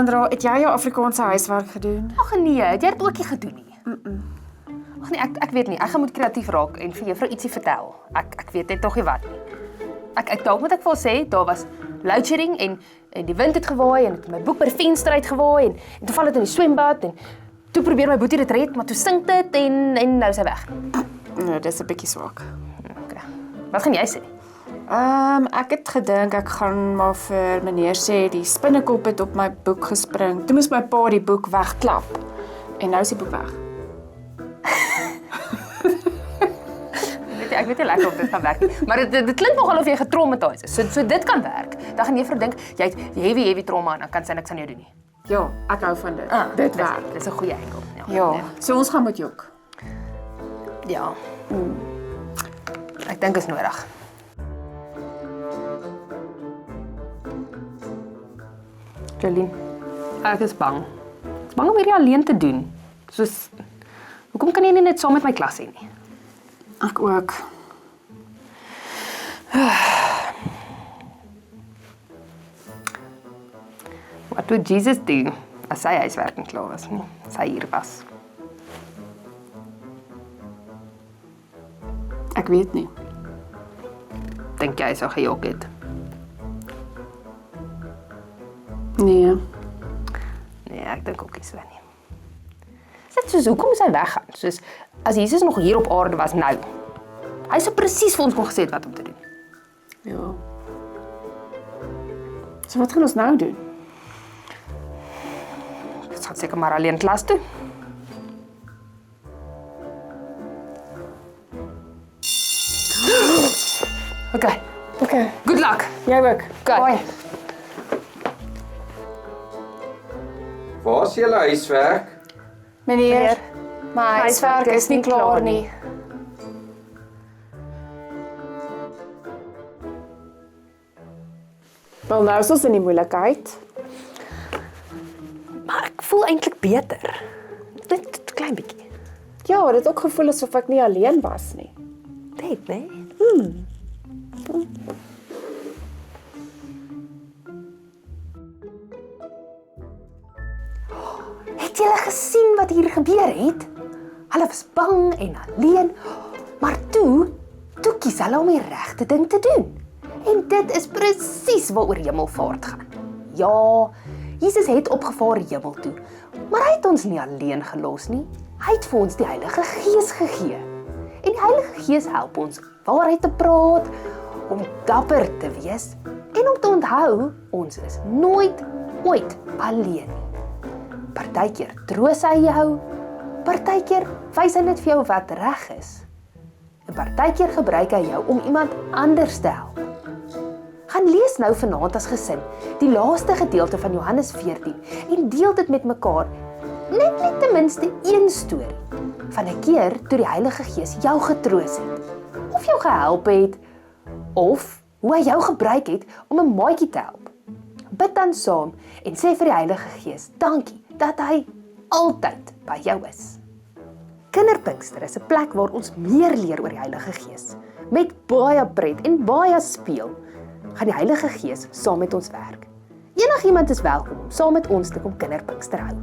Sandra, het jy jou Afrikaanse huiswerk gedoen? Ag nee, het jy dit ook nie gedoen nie? Ag nee, ek weet nie. Ek gaan moet kreatief raak en vir juffrou ietsie vertel. Ek weet net tog nie wat nie. Ek dalk moet ek vir haar sê, daar was load shedding en die wind het gewaai en het my boek by die venster uitgewaai en toe val dit in die swembad en toe probeer my boetie dit red, maar toe sink dit en nou is hy weg. Nee, dis 'n bietjie swak. Okay. Wat gaan jy sê? Ek het gedink ek gaan maar vir meneer sê die spinnekop het op my boek gespring. Toe moes my pa die boek wegklap. En nou is die boek weg. Ek weet nie lekker of dit gaan werk nie. Maar dit klink nogal of jy getraumatiseerd is. So dit kan werk. Dan gaan juffrou dink jy het heavy trauma en dan kan sy niks aan jou doen nie. Ja, ek hou van dit. Dit werk. Dis 'n goeie enkel. Ja, so ons gaan met jok. Ja. Ek dink is nodig. Jolien, ek is bang. Ek is bang om hierdie alleen te doen. Soos, hoekom kan jy nie net saam met my klas hê nie? Ek ook. Wat moet Jesus doen as sy huiswerk nie klaar was nie? As hy hier was. Ek weet nie. Dink jy sou gejok het? Nee. Nee, ek dink ook nie so nie. Dit soos hoekom is hy weggaan? Soos as Jesus nog hier op aarde was nou. Hy sou presies vir ons kon gesê het wat om te doen. Ja. So wat gaan ons nou doen? Ons gaan seker maar alleen klas toe. Okay. Good luck. Jy ook. Bye. Waar is julle huiswerk? Meneer, my huiswerk is nie klaar nie. Wel, nou is ons in die moeilikheid. Maar ek voel eintlik beter. Net 'n klein bietjie. Ja, dit het ook gevoel asof ek nie alleen was nie. Dit, né? Het julle gesien wat hier gebeur het? Hulle was bang en alleen, maar toe kies hulle om die regte ding te doen. En dit is presies waaroor hemelvaart gaan. Ja, Jesus het opgevaar hemel toe, maar hy het ons nie alleen gelos nie. Hy het vir ons die Heilige Gees gegee. En die Heilige Gees help ons waarheid te praat, om dapper te wees en om te onthou, ons is nooit ooit alleen nie. Partykeer troos hy jou, partykeer wys hy net vir jou wat reg is. En partykeer gebruik hy jou om iemand anders te help. Gaan lees nou vanaand as gesin die laaste gedeelte van Johannes 14 en deel dit met mekaar. Net ten minste een storie van 'n keer toe die Heilige Gees jou getroos het, of jou gehelp het, of hoe hy jou gebruik het om 'n maatjie te help. Bid dan saam en sê vir die Heilige Gees, dankie dat hy altyd by jou is. Kinderpinkster is 'n plek waar ons meer leer oor die Heilige Gees. Met baie pret en baie speel, gaan die Heilige Gees saam met ons werk. Enigiemand is welkom om saam met ons te kom kinderpinkster hou.